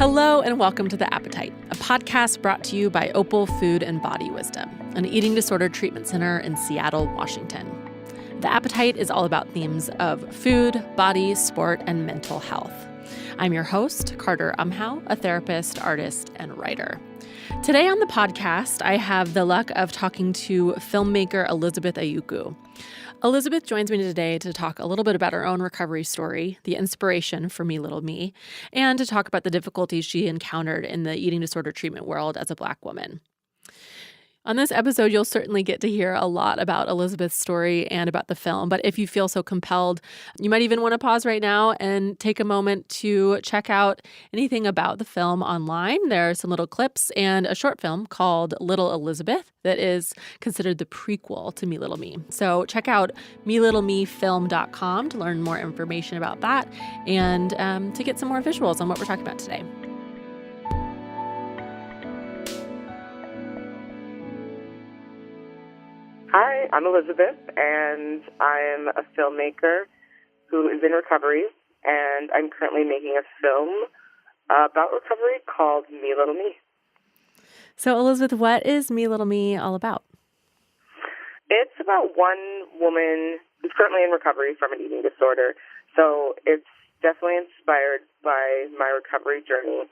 Hello and welcome to The Appetite, a podcast brought to you by Opal Food and Body Wisdom, an eating disorder treatment center in Seattle, Washington. The Appetite is all about themes of food, body, sport, and mental health. I'm your host, Carter Umhau, a therapist, artist, and writer. Today on the podcast, I have the luck of talking to filmmaker Elizabeth Ayiku. Elizabeth joins me today to talk a little bit about her own recovery story, the inspiration for Me Little Me, and to talk about the difficulties she encountered in the eating disorder treatment world as a Black woman. On this episode, you'll certainly get to hear a lot about Elizabeth's story and about the film, but if you feel so compelled, you might even want to pause right now and take a moment to check out anything about the film online. There are some little clips and a short film called Little Elizabeth that is considered the prequel to Me Little Me. So check out melittlemefilm.com to learn more information about that and to get some more visuals on what we're talking about today. Hi, I'm Elizabeth, and I'm a filmmaker who is in recovery, and I'm currently making a film about recovery called Me Little Me. So, Elizabeth, what is Me Little Me all about? It's about one woman who's currently in recovery from an eating disorder, so it's definitely inspired by my recovery journey,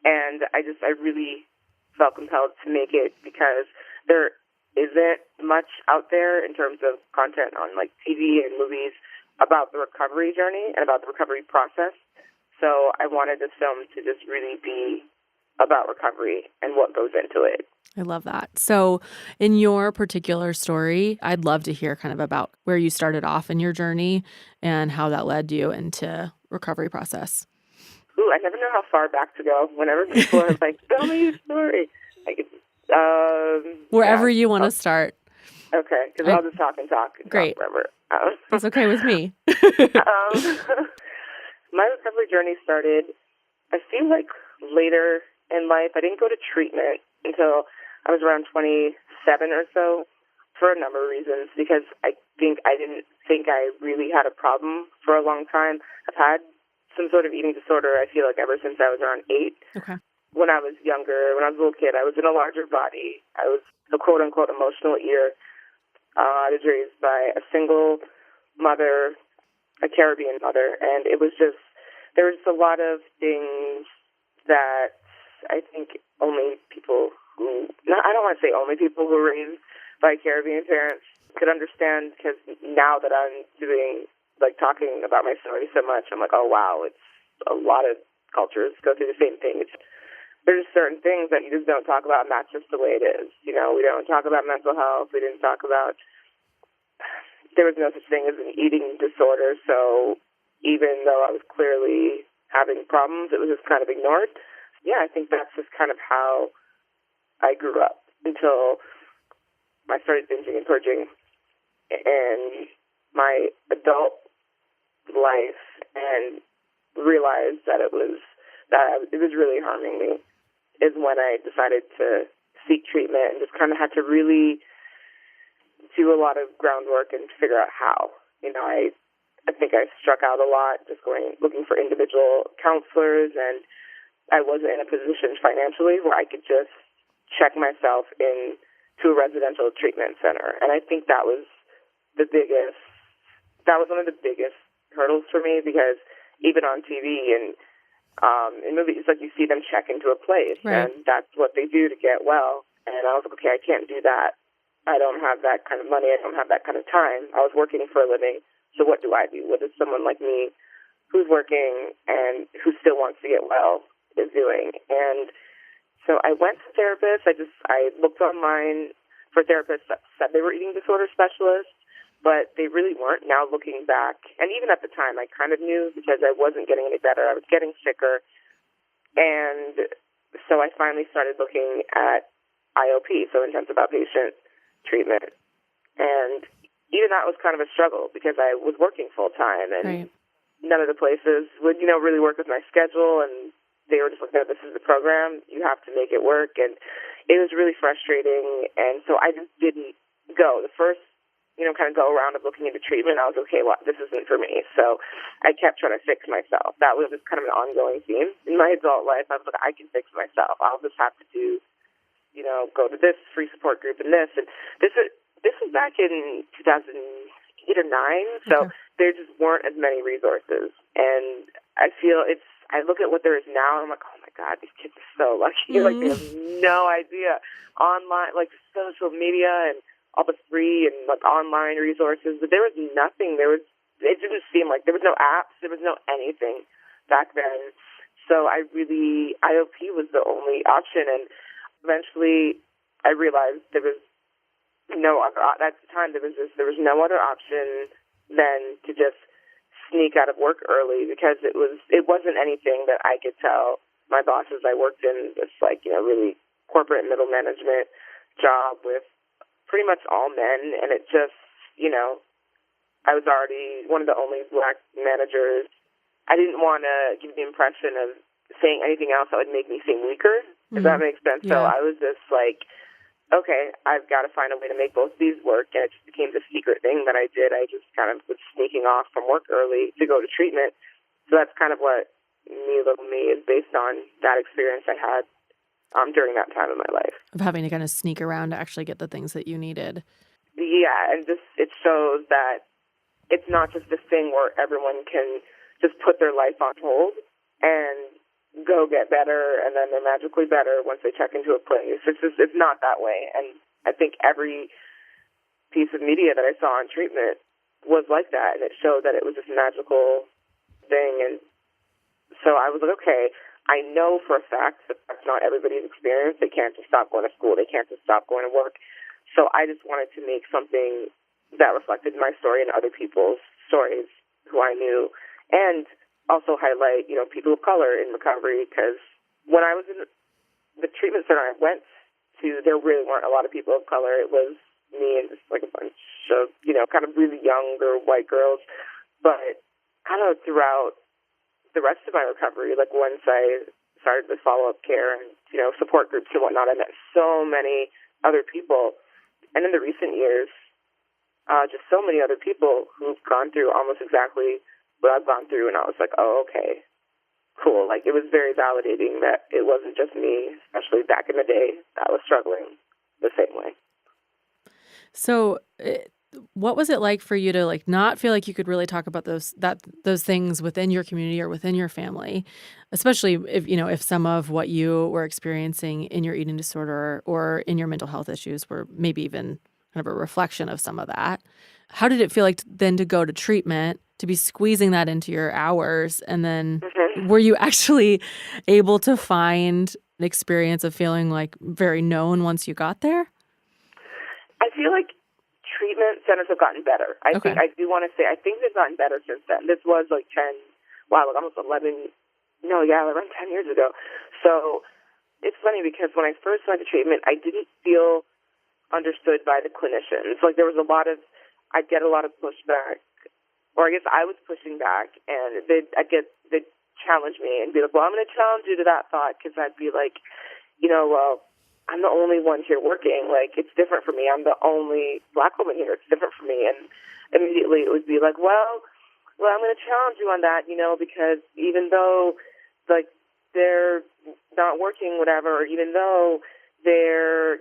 and I really felt compelled to make it because there isn't much out there in terms of content on like TV and movies about the recovery journey and about the recovery process. So I wanted this film to just really be about recovery and what goes into it. I love that. So in your particular story, I'd love to hear kind of about where you started off in your journey and how that led you into recovery process. Ooh, I never know how far back to go. Whenever people are like, tell me your story. Wherever you want to start. Okay, because I'll just talk and talk. Great. Forever. That's okay with me. My recovery journey started, I feel like, later in life. I didn't go to treatment until I was around 27 or so for a number of reasons, because I didn't think I really had a problem for a long time. I've had some sort of eating disorder, I feel like, ever since I was around 8. Okay. When I was younger, when I was a little kid, I was in a larger body. I was a quote-unquote emotional eater. I was raised by a single mother, a Caribbean mother, and it was just, there was a lot of things that I think only people who, I don't want to say only people who were raised by Caribbean parents could understand, because now that I'm talking about my story so much, I'm like, oh wow, it's a lot of cultures go through the same thing. There's certain things that you just don't talk about, and that's just the way it is. You know, we don't talk about mental health. We didn't talk about, there was no such thing as an eating disorder, so even though I was clearly having problems, it was just kind of ignored. Yeah, I think that's just kind of how I grew up until I started binging and purging in my adult life and realized that it was really harming me, is when I decided to seek treatment and just kind of had to really do a lot of groundwork and figure out how. You know, I think I struck out a lot just looking for individual counselors, and I wasn't in a position financially where I could just check myself into a residential treatment center. And I think that was one of the biggest hurdles for me, because even on TV and in movies, like, you see them check into a place, right, and that's what they do to get well. And I was like, okay, I can't do that. I don't have that kind of money. I don't have that kind of time. I was working for a living, so what do? What does someone like me, who's working and who still wants to get well, is doing? And so I went to therapists. I looked online for therapists that said they were eating disorder specialists, but they really weren't. Now looking back, and even at the time, I kind of knew, because I wasn't getting any better. I was getting sicker. And so I finally started looking at IOP, so intensive outpatient treatment. And even that was kind of a struggle, because I was working full-time, and right, none of the places would, really work with my schedule. And they were just like, no, this is the program. You have to make it work. And it was really frustrating. And so I just didn't go. The first kind of go around of looking into treatment, I was okay, well, this isn't for me. So I kept trying to fix myself. That was just kind of an ongoing theme in my adult life. I was like, I can fix myself. I'll just have to do, go to this free support group and this. And this was back in 2008 or 9. So there just weren't as many resources. And I feel I look at what there is now, and I'm like, oh my God, these kids are so lucky. Like, they have no idea. Online, like social media and all the free and like online resources, but there was nothing. It didn't seem like there was no apps, there was no anything back then. So IOP was the only option, and eventually I realized there was no other. At the time, there was no other option than to just sneak out of work early, because it wasn't anything that I could tell my bosses. I worked in this really corporate middle management job with pretty much all men, and it just, I was already one of the only black managers. I didn't want to give the impression of saying anything else that would make me seem weaker, if that makes sense. Yeah. So I was just like, okay, I've got to find a way to make both of these work, and it just became this secret thing that I did. I just kind of was sneaking off from work early to go to treatment. So that's kind of what Me Little Me is based on, that experience I had during that time in my life. Of having to kind of sneak around to actually get the things that you needed. Yeah, and it shows that it's not just this thing where everyone can just put their life on hold and go get better, and then they're magically better once they check into a place. It's not that way. And I think every piece of media that I saw on treatment was like that, and it showed that it was this magical thing. And so I was like, okay, I know for a fact that that's not everybody's experience. They can't just stop going to school. They can't just stop going to work. So I just wanted to make something that reflected my story and other people's stories who I knew, and also highlight, people of color in recovery, because when I was in the treatment center I went to, there really weren't a lot of people of color. It was me and just like a bunch of, kind of really younger white girls. But kind of throughout the rest of my recovery, like once I started with follow-up care and, support groups and whatnot, I met so many other people. And in the recent years, just so many other people who've gone through almost exactly what I've gone through. And I was like, oh, okay, cool. Like, it was very validating that it wasn't just me, especially back in the day, that was struggling the same way. So what was it like for you to not feel like you could really talk about those things within your community or within your family, especially if some of what you were experiencing in your eating disorder or in your mental health issues were maybe even kind of a reflection of some of that? How did it feel like then to go to treatment, to be squeezing that into your hours, and then were you actually able to find an experience of feeling very known once you got there? I feel like treatment centers have gotten better. I think they've gotten better since then. This was almost 10 years ago. So it's funny because when I first went to treatment, I didn't feel understood by the clinicians. There was I'd get a lot of pushback, or I guess I was pushing back, and they'd challenge me and be like, well, I'm going to challenge you to that thought, because I'd be like, well, I'm the only one here working. It's different for me. I'm the only black woman here. It's different for me. And immediately it would be like, well, I'm going to challenge you on that, because even though, they're not working, whatever, or even though they're,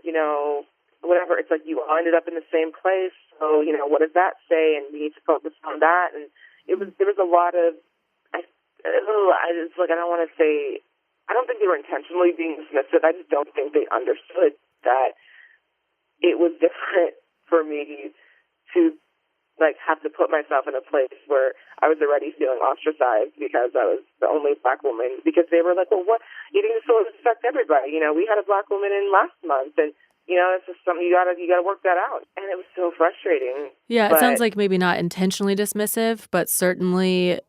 whatever, it's like you all ended up in the same place. So, what does that say? And we need to focus on that. And there was a lot of, I don't want to say, I don't think they were intentionally being dismissive. I just don't think they understood that it was different for me to have to put myself in a place where I was already feeling ostracized because I was the only black woman. Because they were like, well, what, eating disorders affect everybody. We had a black woman in last month, and it's just something you gotta work that out. And it was so frustrating. Yeah, it sounds like maybe not intentionally dismissive, but certainly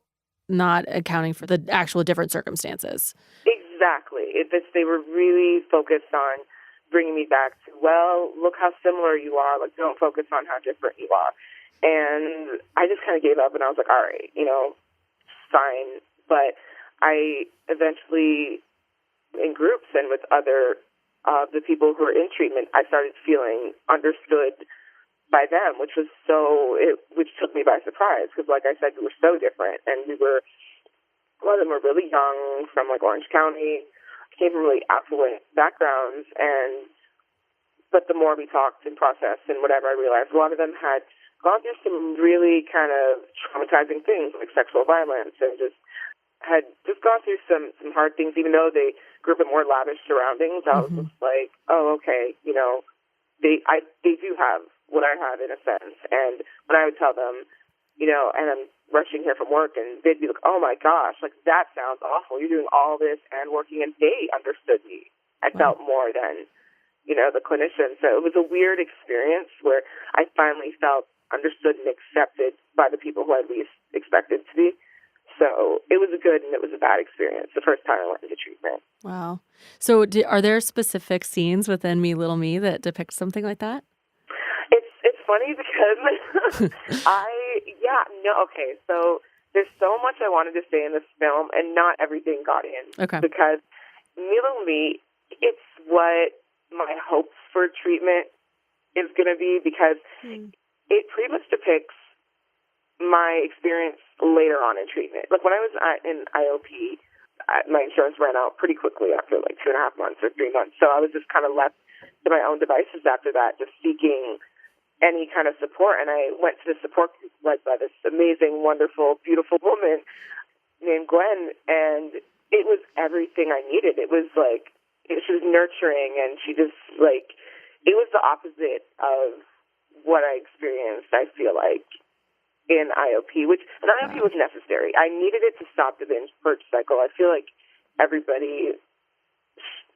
not accounting for the actual different circumstances. Exactly. They were really focused on bringing me back to, well, look how similar you are. Don't focus on how different you are. And I just kind of gave up, and I was like, all right, fine. But I eventually, in groups and with other the people who were in treatment, I started feeling understood by them, which took me by surprise because, like I said, we were so different, and a lot of them were really young from like Orange County, came from really affluent backgrounds, but the more we talked and processed and whatever, I realized a lot of them had gone through some really kind of traumatizing things like sexual violence and had gone through some hard things, even though they grew up in more lavish surroundings. I was just like, oh, okay, they do have what I have in a sense. And when I would tell them, and I'm rushing here from work, and they'd be like, oh my gosh, like that sounds awful. You're doing all this and working, and they understood me. I felt more than, the clinician. So it was a weird experience where I finally felt understood and accepted by the people who I least expected to be. So it was a good and it was a bad experience the first time I went into treatment. Wow. So are there specific scenes within Me, Little Me that depict something like that? It's funny because okay. So there's so much I wanted to say in this film and not everything got in. Okay. Because Me, Little Me, it's what my hopes for treatment is going to be, because it pretty much depicts my experience later on in treatment. Like when I was in IOP, my insurance ran out pretty quickly after like 2.5 months or 3 months. So I was just kind of left to my own devices after that, just seeking any kind of support. And I went to the support group led by this amazing, wonderful, beautiful woman named Gwen. And it was everything I needed. It was like, she was nurturing, and she just like, it was the opposite of what I experienced, I feel like, in IOP, and IOP was necessary. I needed it to stop the binge purge cycle. I feel like everybody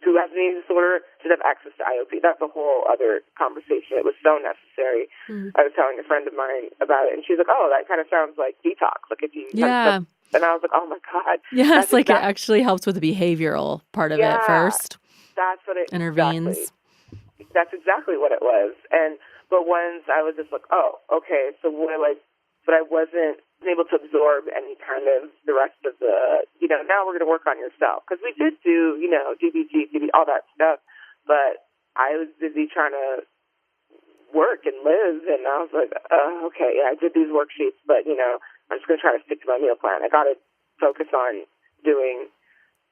who has an eating disorder should have access to IOP. That's a whole other conversation. It was so necessary. I was telling a friend of mine about it, and she's like, oh, that kind of sounds like detox. Like if you and I was like, oh my God. Yes, like it actually helps with the behavioral part of it first. That's what it intervenes. Exactly. That's exactly what it was. But once I was just like, oh, okay, so but I wasn't able to absorb any kind of the rest of the, now we're going to work on yourself. Because we did do, DBT, all that stuff, but I was busy trying to work and live, and I was like, okay, yeah, I did these worksheets, but, I'm just going to try to stick to my meal plan. I got to focus on doing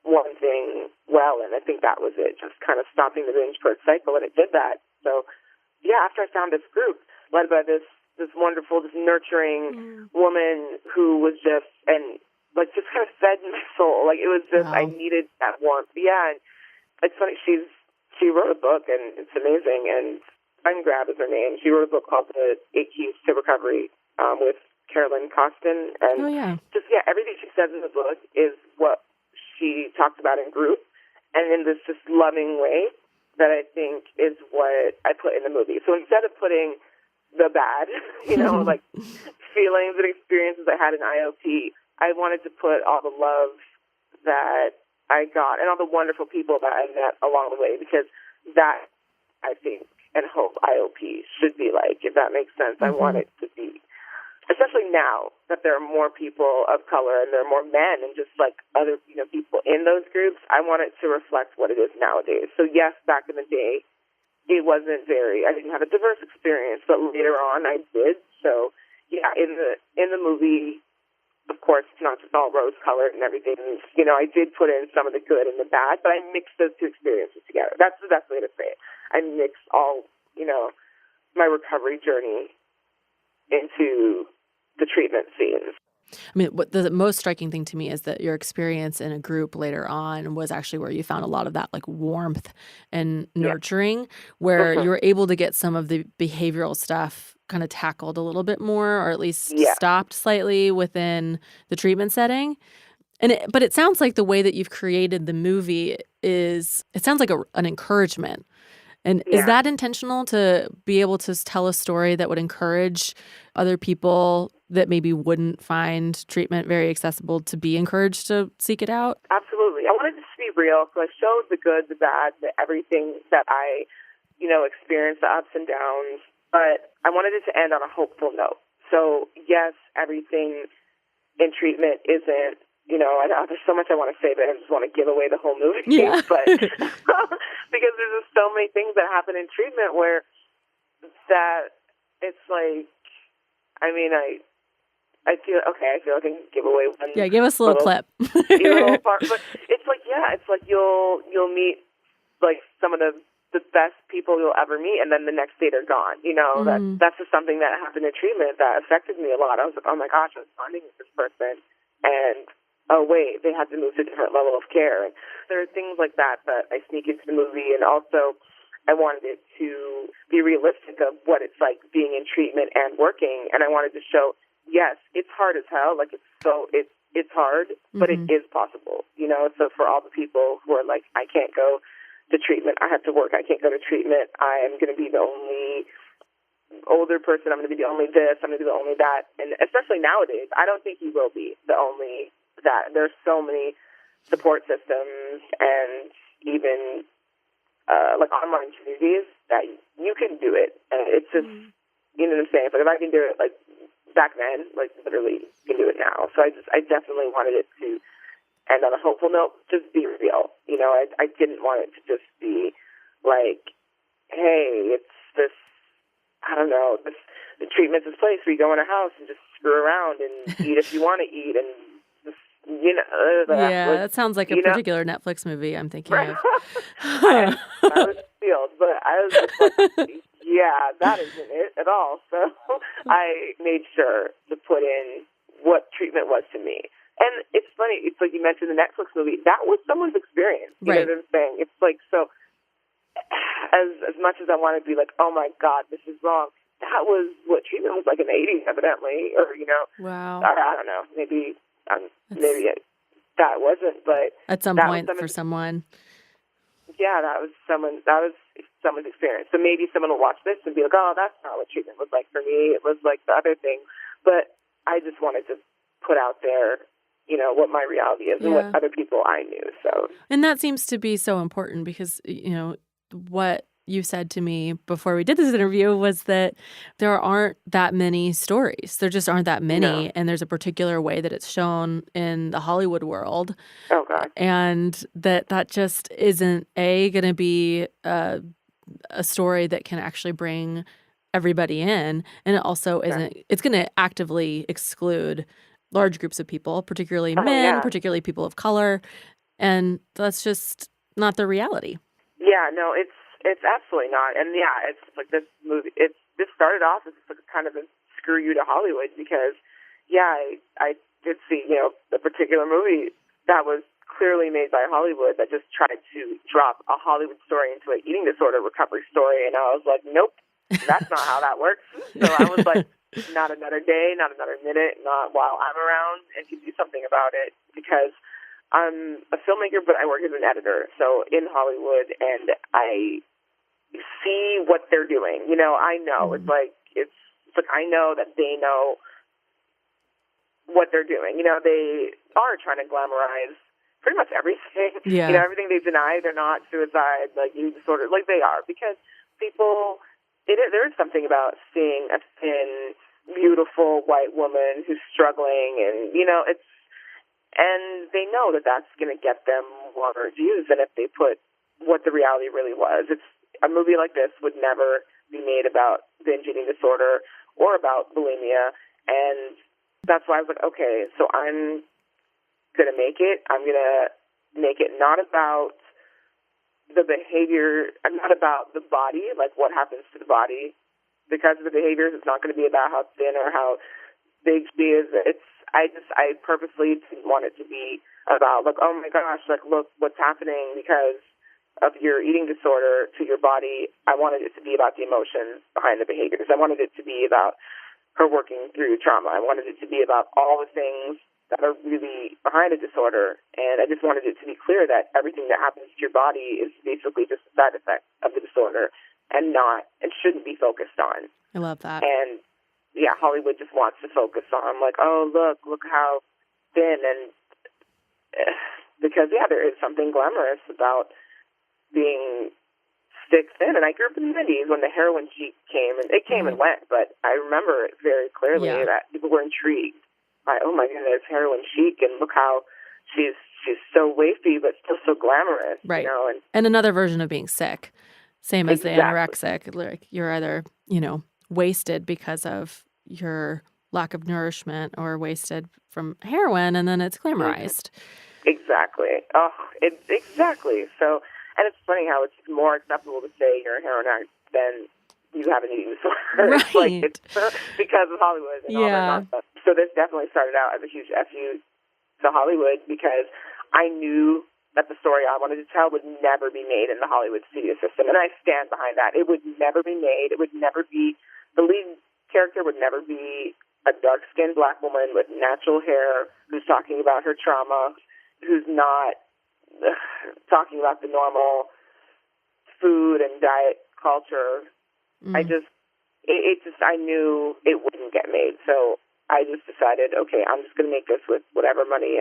one thing well, and I think that was it, just kind of stopping the binge purge cycle, and it did that. So, yeah, after I found this group led by this wonderful, this nurturing woman who was just kind of fed my soul. Like it was just, I needed that warmth. Yeah, and it's funny. She wrote a book, and it's amazing. And Glenn Grab is her name. She wrote a book called The 8 Keys to Recovery with Carolyn Costin. And everything she says in the book is what she talks about in group, and in this just loving way that I think is what I put in the movie. So instead of putting the bad, like feelings and experiences I had in IOP, I wanted to put all the love that I got and all the wonderful people that I met along the way, because that, I think, and hope IOP should be like, if that makes sense. I want it to be, especially now that there are more people of color and there are more men and just like other, people in those groups. I want it to reflect what it is nowadays. So yes, back in the day, I didn't have a diverse experience, but later on I did. So yeah, in the movie, of course, it's not just all rose-colored and everything. I did put in some of the good and the bad, but I mixed those two experiences together. That's the best way to say it. I mixed all, my recovery journey into the treatment scenes. I mean, what the most striking thing to me is that your experience in a group later on was actually where you found a lot of that like warmth and nurturing, where you were able to get some of the behavioral stuff kind of tackled a little bit more, or at least stopped slightly within the treatment setting. But it sounds like the way that you've created the movie it sounds like an encouragement. And is that intentional, to be able to tell a story that would encourage other people that maybe wouldn't find treatment very accessible to be encouraged to seek it out? Absolutely. I wanted this to be real, so I showed the good, the bad, everything that I, experienced, the ups and downs, but I wanted it to end on a hopeful note. So yes, everything in treatment isn't, there's so much I want to say, but I just want to give away the whole movie. Yeah. But because there's just so many things that happen in treatment where that it's like, I mean, I feel like I can give away one. Yeah, give us a little clip. Little part, but it's like, it's like you'll meet like some of the best people you'll ever meet, and then the next day they're gone. You know, that's just something that happened in treatment that affected me a lot. I was like, oh my gosh, I was bonding with this person, and oh wait, they had to move to a different level of care. And there are things like that I sneak into the movie, and also I wanted it to be realistic of what it's like being in treatment and working, and I wanted to show, yes, it's hard as hell. Like it's hard, but it is possible. You know, so for all the people who are like, I can't go to treatment, I have to work, I can't go to treatment, I am going to be the only older person, I'm going to be the only this, I'm going to be the only that. And especially nowadays, I don't think you will be the only that. There's so many support systems and even like online communities that you can do it. And it's just, you know what I'm saying? But if I can do it like back then, like literally you can do it now. So I definitely wanted it to end on a hopeful note, just be real. You know, I didn't want it to just be like, hey, it's this, I don't know, the treatment's this place where you go in a house and just screw around and eat if you want to eat and just, you know. That sounds like a particular Netflix movie I'm thinking of. I was sealed, but I was just like, yeah, that isn't it at all. So I made sure to put in what treatment was to me. And it's funny, it's like you mentioned the Netflix movie, that was someone's experience. You know what I'm saying? It's like, so as much as I want to be like, oh my God, this is wrong, that was what treatment was like in the 80s, evidently, or, you know. Wow. I don't know, maybe that wasn't, but at some point for someone. Yeah, that was someone's experience. So maybe someone will watch this and be like, oh, that's not what treatment was like for me. It was like the other thing. But I just wanted to put out there, you know, what my reality is and what other people I knew. So, and that seems to be so important because, you know, what you said to me before we did this interview was that there aren't that many stories. There just aren't that many. No. And there's a particular way that it's shown in the Hollywood world. Oh, God. And that just isn't, going to be a story that can actually bring everybody in. And it also isn't, it's going to actively exclude large groups of people, particularly men, particularly people of color. And that's just not the reality. Yeah, no, it's absolutely not. And yeah, it's like this movie, this started off as like kind of a screw you to Hollywood because, I did see, you know, a particular movie that was clearly made by Hollywood that just tried to drop a Hollywood story into an eating disorder recovery story. And I was like, nope, that's not how that works. So I was like, not another day, not another minute, not while I'm around, and can do something about it because I'm a filmmaker, but I work as an editor. So in Hollywood, and I see what they're doing. You know, I know it's like I know that they know what they're doing. You know, they are trying to glamorize pretty much everything. Yeah. You know, everything they deny, they're not suicide, like eating disorder, like they are because people. There is something about seeing a thin, beautiful white woman who's struggling, and you know and they know that that's going to get them more views than if they put what the reality really was. It's a movie like this would never be made about binge eating disorder or about bulimia, and that's why I was like, okay, so I'm going to make it. I'm going to make it not about the behavior, not about the body, like what happens to the body because of the behaviors. It's not going to be about how thin or how big she is. I purposely didn't want it to be about like, oh my gosh, like look what's happening because of your eating disorder to your body. I wanted it to be about the emotions behind the behaviors. I wanted it to be about her working through trauma. I wanted it to be about all the things that are really behind a disorder. And I just wanted it to be clear that everything that happens to your body is basically just a side effect of the disorder and shouldn't be focused on. I love that. And yeah, Hollywood just wants to focus on like, oh, look how thin. And because, there is something glamorous about being thick thin. And I grew up in the 90s when the heroin chic came, and it came and went, but I remember it very clearly that people were intrigued. Oh my goodness, heroin chic, and look how she's so wafy but still so glamorous. Right. You know? And another version of being sick. Same as the anorexic. Like you're either, wasted because of your lack of nourishment or wasted from heroin, and then it's glamorized. Exactly. Oh, exactly. So, and it's funny how it's more acceptable to say you're a heroin addict than you have an eating disorder. Right. It's like, it's because of Hollywood and all that nonsense. So this definitely started out as a huge FU to Hollywood because I knew that the story I wanted to tell would never be made in the Hollywood studio system. And I stand behind that. It would never be made. It would never be, the lead character would never be a dark-skinned Black woman with natural hair who's talking about her trauma, who's not talking about the normal food and diet culture. I knew it wouldn't get made. So I just decided, okay, I'm just going to make this with whatever money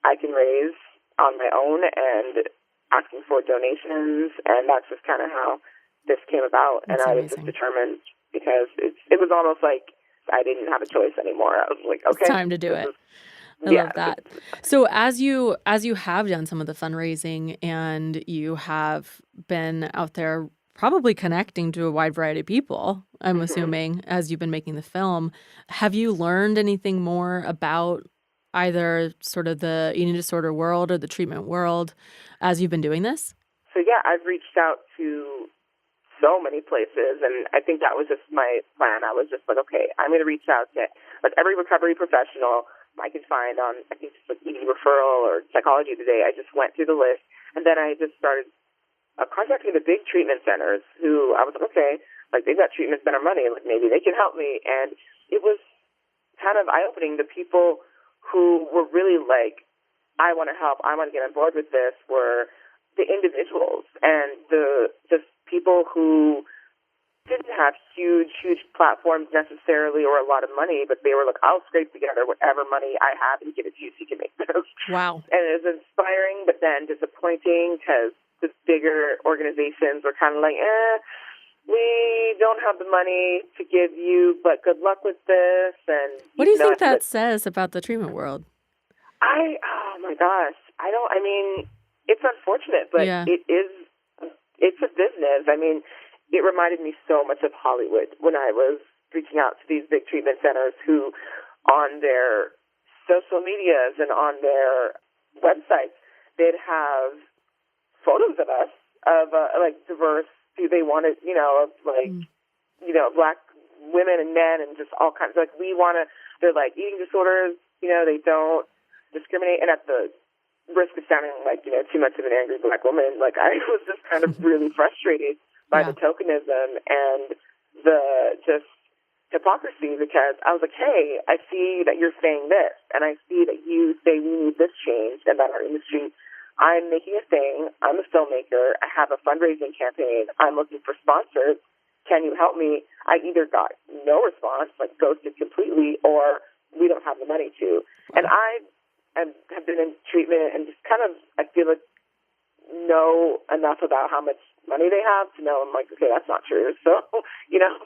I can raise on my own and asking for donations. And that's just kind of how this came about. That's and I amazing. was just determined because it was almost like I didn't have a choice anymore. I was like, okay. It's time to do it. I love that. So as you have done some of the fundraising and you have been out there probably connecting to a wide variety of people, I'm assuming, as you've been making the film, have you learned anything more about either sort of the eating disorder world or the treatment world as you've been doing this? So yeah, I've reached out to so many places, and I think that was just my plan. I was just like, okay, I'm going to reach out to like every recovery professional I could find on, I think, just like ED Referral or Psychology Today. I just went through the list, and then I just started contacting the big treatment centers who I was like, okay, like they've got treatment center money, like maybe they can help me. And it was kind of eye-opening. The people who were really like, I want to help, I want to get on board with this, were the individuals and the just people who didn't have huge platforms necessarily or a lot of money, but they were like, I'll scrape together whatever money I have and give it to you so you can make this. Wow. And it was inspiring, but then disappointing because the bigger organizations were kind of like, we don't have the money to give you, but good luck with this. And what do you think that says about the treatment world? Oh my gosh. It's unfortunate, but it's a business. I mean, it reminded me so much of Hollywood when I was reaching out to these big treatment centers who on their social medias and on their websites, they'd have photos of us, of like diverse, they wanted, Black women and men and just all kinds of, like, they're like eating disorders, they don't discriminate. And at the risk of sounding like, too much of an angry Black woman, like I was just kind of really frustrated by the tokenism and the just hypocrisy, because I was like, hey, I see that you're saying this, and I see that you say we need this change and that our industry, I'm making a thing, I'm a filmmaker, I have a fundraising campaign, I'm looking for sponsors, can you help me? I either got no response, like ghosted completely, or we don't have the money to. And I have been in treatment and just kind of, I feel like, know enough about how much money they have to know I'm like, okay, that's not true. So,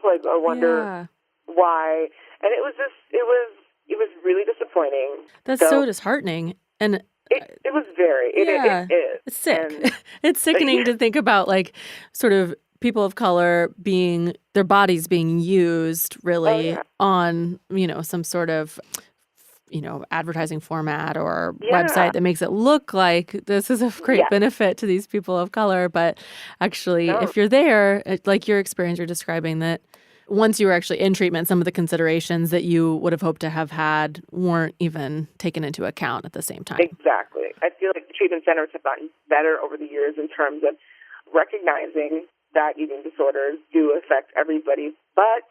like I wonder why. And it was really disappointing. That's so disheartening. And it was very, it is. It's sick. It's sickening to think about, like, sort of people of color their bodies being used really on, some sort of, advertising format or website that makes it look like this is of great benefit to these people of color. But actually, if you're there, like your experience you're describing, that once you were actually in treatment, some of the considerations that you would have hoped to have had weren't even taken into account at the same time. Exactly. I feel like the treatment centers have gotten better over the years in terms of recognizing that eating disorders do affect everybody, but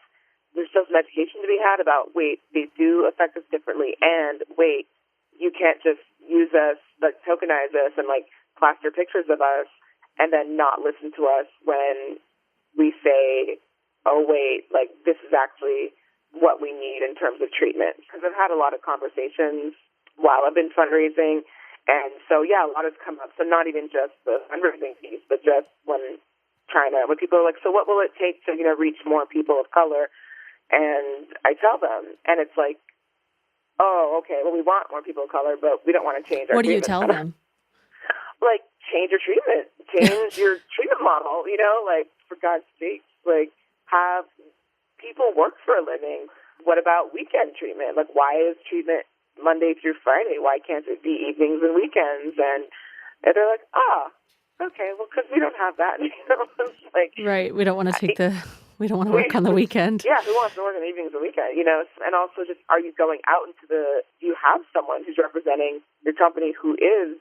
there's still some education to be had about, wait, they do affect us differently, and wait, you can't just use us, like tokenize us and like plaster pictures of us and then not listen to us when we say, oh, wait, like this is actually what we need in terms of treatment. Because I've had a lot of conversations while I've been fundraising, and so, a lot has come up. So not even just the fundraising piece, but just when people are like, so what will it take to, reach more people of color? And I tell them, and it's like, oh, okay, well, we want more people of color, but we don't want to change our treatment. What do you tell them? Like, change your treatment. Change your treatment model, like, for God's sake. Like, have people work for a living. What about weekend treatment? Like, why is treatment Monday through Friday? Why can't it be evenings and weekends? And they're like, okay, well, because we don't have that. It's like, right. We don't want to we don't want to work on the weekend. Yeah, who wants to work on evenings and weekends? And also just, are you going out into do you have someone who's representing your company who's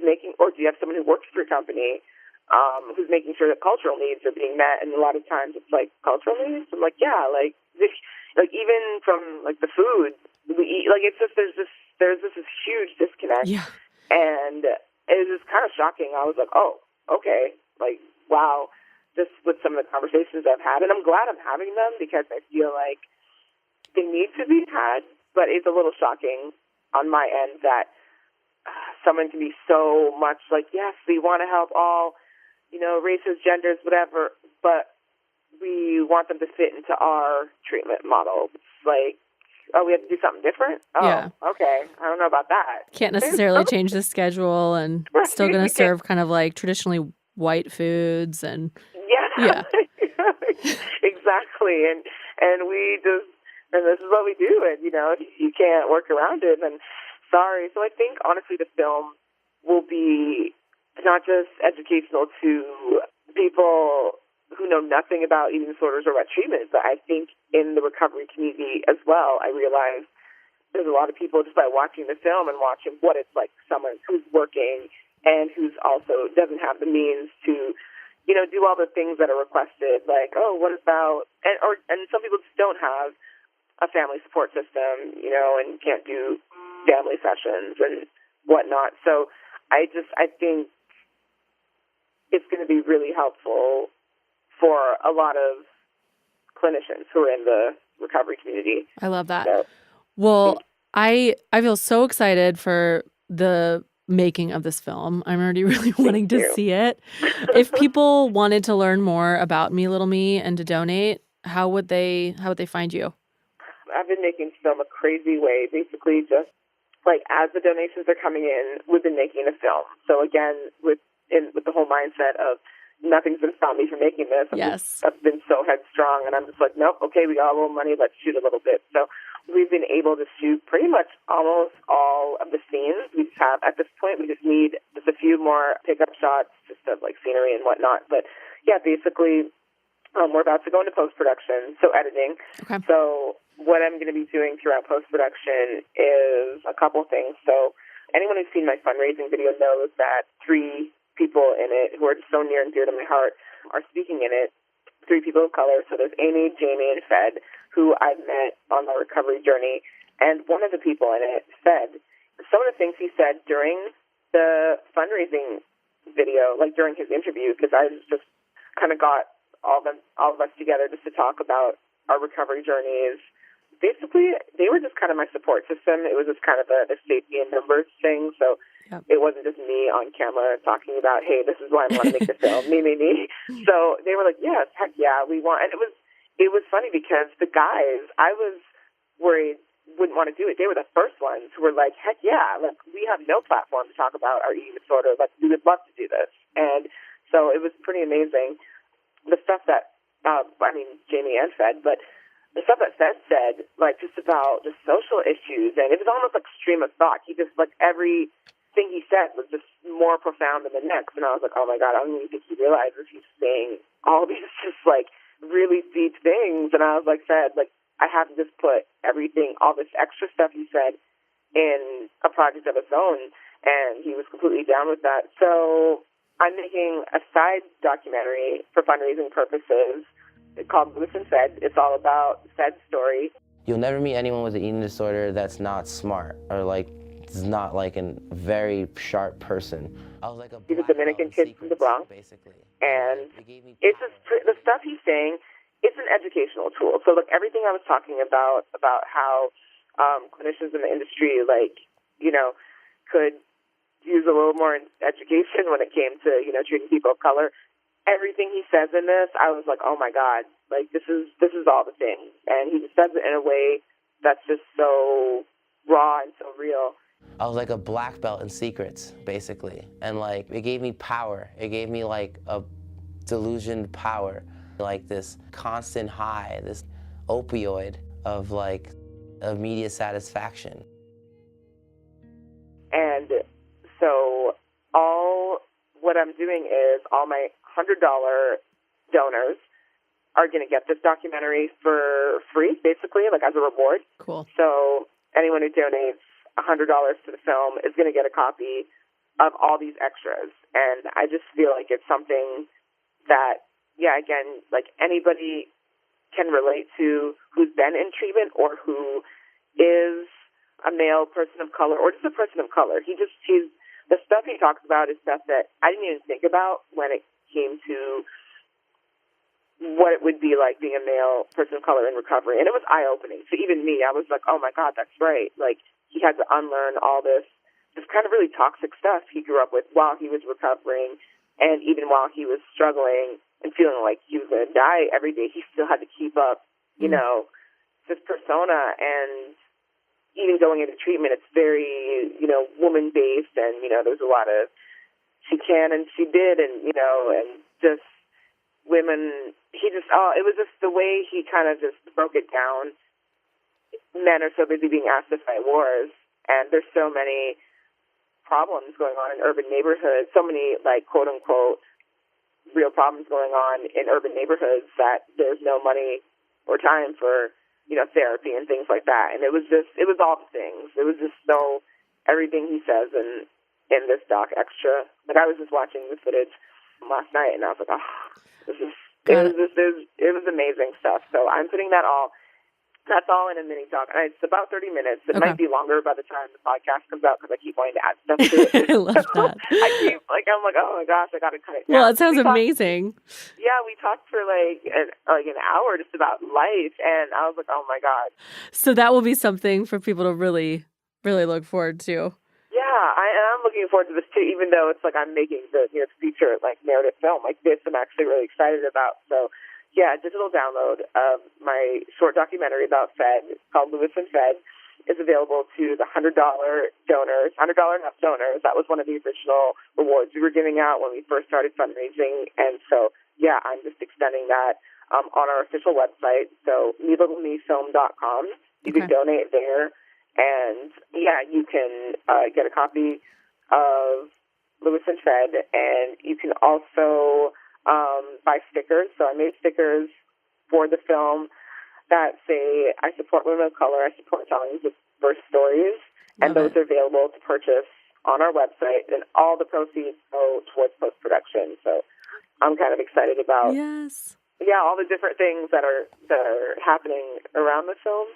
making, or do you have someone who works for your company who's making sure that cultural needs are being met? And a lot of times it's like, cultural needs? I'm like, yeah, like even from like the food we eat, like it's just, there's this huge disconnect. Yeah. And it was just kind of shocking. I was like, oh, okay, like, wow, just with some of the conversations I've had. And I'm glad I'm having them because I feel like they need to be had, but it's a little shocking on my end that someone can be so much like, yes, we want to help all, races, genders, whatever, but we want them to fit into our treatment model. It's like, oh, we have to do something different? Oh, yeah. Okay. I don't know about that. Can't necessarily change the schedule, and still going to serve kind of like traditionally white foods and yeah. Exactly. And this is what we do, and you can't work around it, and sorry. So I think honestly the film will be not just educational to people who know nothing about eating disorders or about treatment, but I think in the recovery community as well, I realize there's a lot of people just by watching the film and watching what it's like for someone who's working and who's also doesn't have the means to, do all the things that are requested, like, oh, what about, and some people just don't have a family support system, and can't do family sessions and whatnot. So I think it's going to be really helpful for a lot of clinicians who are in the recovery community. I love that. So, well, I feel so excited for the making of this film. I'm already really wanting to see it. If people wanted to learn more about Me Little Me and to donate, how would they find you? I've been making film a crazy way. Basically, just like as the donations are coming in, we've been making a film. So again, with the whole mindset of nothing's going to stop me from making this. I've been so headstrong, and I'm just like, nope, okay, we got a little money, let's shoot a little bit. So we've been able to shoot pretty much almost all of the scenes. We just have, at this point, we just need just a few more pickup shots, just of like scenery and whatnot. But yeah, basically, we're about to go into post-production, so editing. Okay. So what I'm going to be doing throughout post-production is a couple things. So anyone who's seen my fundraising video knows that 3 people in it who are just so near and dear to my heart are speaking in it. 3 people of color. So there's Amy, Jamie, and Fed, who I've met on my recovery journey. And one of the people in it, Fed, some of the things he said during the fundraising video, like during his interview, because I just kind of got all of us together just to talk about our recovery journeys. Basically, they were just kind of my support system. It was just kind of a safety in numbers thing. So It wasn't just me on camera talking about, hey, this is why I want to make the film, me. So they were like, yes, heck yeah, we want. And it was funny because the guys, I was worried wouldn't want to do it. They were the first ones who were like, heck yeah, like we have no platform to talk about our eating disorder. Like we would love to do this. And so it was pretty amazing. The stuff that, Jamie and Fed, but the stuff that Fed said, like just about the social issues, and it was almost like stream of thought. He just like every thing he said was just more profound than the next, and I was like, oh my God, I don't even think he realizes he's saying all these just like really deep things. And I was like, Fed, like I have to just put everything, all this extra stuff he said in a project of its own, and he was completely down with that. So I'm making a side documentary for fundraising purposes. It's called Listen Fed. It's all about Fed's story. You'll never meet anyone with an eating disorder that's not smart or like is not like a very sharp person. I was like he's a Dominican kid from the Bronx, basically, and it's just the stuff he's saying. It's an educational tool. So like everything I was talking about how clinicians in the industry could use a little more education when it came to treating people of color. Everything he says in this, I was like, oh my God, like this is all the things, and he just says it in a way that's just so raw and so real. I was like a black belt in secrets, basically, and like it gave me power. It gave me like a delusioned power like this constant high, this opioid of like immediate satisfaction. And so what I'm doing is all my $100 donors are going to get this documentary for free, basically, like as a reward. Cool. So anyone who donates $100 to the film is going to get a copy of all these extras. And I just feel like it's something that, yeah, again, like anybody can relate to who's been in treatment or who is a male person of color or just a person of color. He's the stuff he talks about is stuff that I didn't even think about when it came to what it would be like being a male person of color in recovery. And it was eye-opening. So even me, I was like, oh my God, that's right. Like he had to unlearn all this kind of really toxic stuff he grew up with while he was recovering. And even while he was struggling and feeling like he was going to die every day, he still had to keep up, you know, this persona. And even going into treatment, it's very, you know, woman-based, and, you know, there's a lot of she can and she did, and, you know, and just women, it was just the way he kind of just broke it down. Men are so busy being asked to fight wars, and there's so many problems going on in urban neighborhoods, so many, like, quote-unquote, real problems going on in urban neighborhoods that there's no money or time for, you know, therapy and things like that. And it was all the things. It was just so, everything he says in this doc extra. Like, I was just watching the footage last night, and I was like, it was amazing stuff. So I'm putting that's all in a mini doc. And it's about 30 minutes. It might be longer by the time the podcast comes out because I keep wanting to add stuff to it. I love that. I'm like, oh my gosh, I got to cut it down. Well, it sounds amazing. We talked for like an hour just about life, and I was like, oh my God. So that will be something for people to really, really look forward to. Yeah, I'm looking forward to this too, even though it's like I'm making the feature like narrative film like this. I'm actually really excited about. So yeah, digital download of my short documentary about Fed called Lewis and Fed is available to the $100 donors, $100 enough donors. That was one of the original rewards we were giving out when we first started fundraising. And so, yeah, I'm just extending that on our official website. So melittleme.com. You can donate there. And, yeah, you can get a copy of Lewis and Fed. And you can also buy stickers. So I made stickers for the film that say, I support women of color, I support telling diverse stories. And those are available to purchase on our website. And all the proceeds go towards post-production. So I'm kind of excited about all the different things that are happening around the film.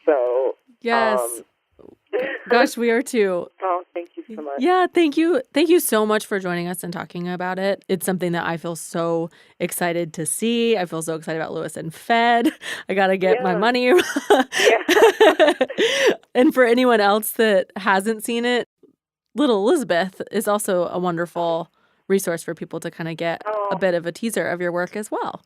So yes. Gosh, we are too. Oh, thank you so much. Yeah, thank you. Thank you so much for joining us and talking about it. It's something that I feel so excited to see. I feel so excited about Lewis and Fed. I got to get my money. And for anyone else that hasn't seen it, Little Elizabeth is also a wonderful resource for people to kind of get a bit of a teaser of your work as well.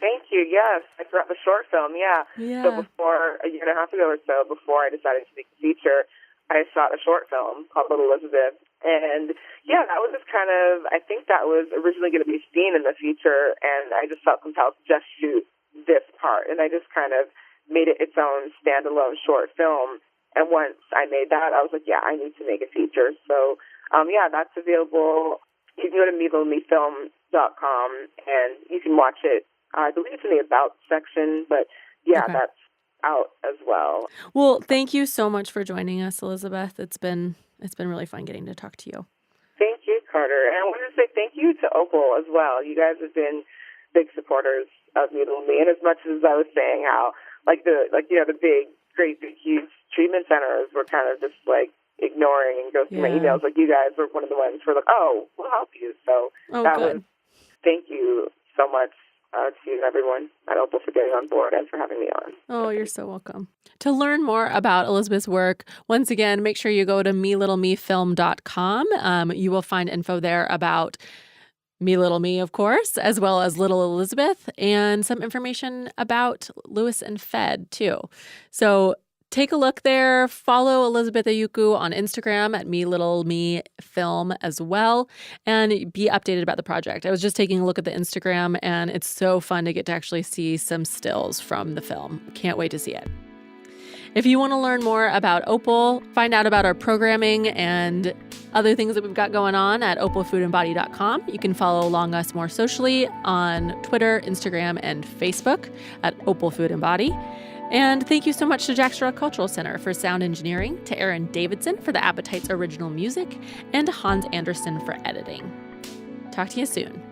Thank you. Yes, I forgot the short film. Yeah. So before a year and a half ago or so, before I decided to make a feature, I shot a short film called Little Elizabeth. And yeah, that was just kind of, I think that was originally going to be seen in the feature, and I just felt compelled to just shoot this part. And I just kind of made it its own standalone short film. And once I made that, I was like, yeah, I need to make a feature. So that's available. You can go to melittleme.com and you can watch it. I believe it's in the About section, but that's out as well. Well, thank you so much for joining us, Elizabeth. It's been really fun getting to talk to you. Thank you, Carter. And I wanted to say thank you to Opal as well. You guys have been big supporters of Me Little Me. And as much as I was saying how the big, great, big, huge treatment centers were kind of just like ignoring and ghosting my emails, like you guys were one of the ones who were like, oh, we'll help you. So thank you so much. To you and everyone at Opal for getting on board and for having me on. Oh, you're so welcome. To learn more about Elizabeth's work, once again, make sure you go to melittleme.com. You will find info there about Me Little Me, of course, as well as Little Elizabeth, and some information about Lewis and Fed, too. So take a look there. Follow Elizabeth Ayiku on Instagram at MeLittleMeFilm as well, and be updated about the project. I was just taking a look at the Instagram, and it's so fun to get to actually see some stills from the film. Can't wait to see it. If you want to learn more about Opal, find out about our programming and other things that we've got going on at opalfoodandbody.com. You can follow along us more socially on Twitter, Instagram, and Facebook at Opal Food and Body. And thank you so much to Jack Straw Cultural Center for sound engineering, to Aaron Davidson for the Appetite's original music, and to Hans Anderson for editing. Talk to you soon.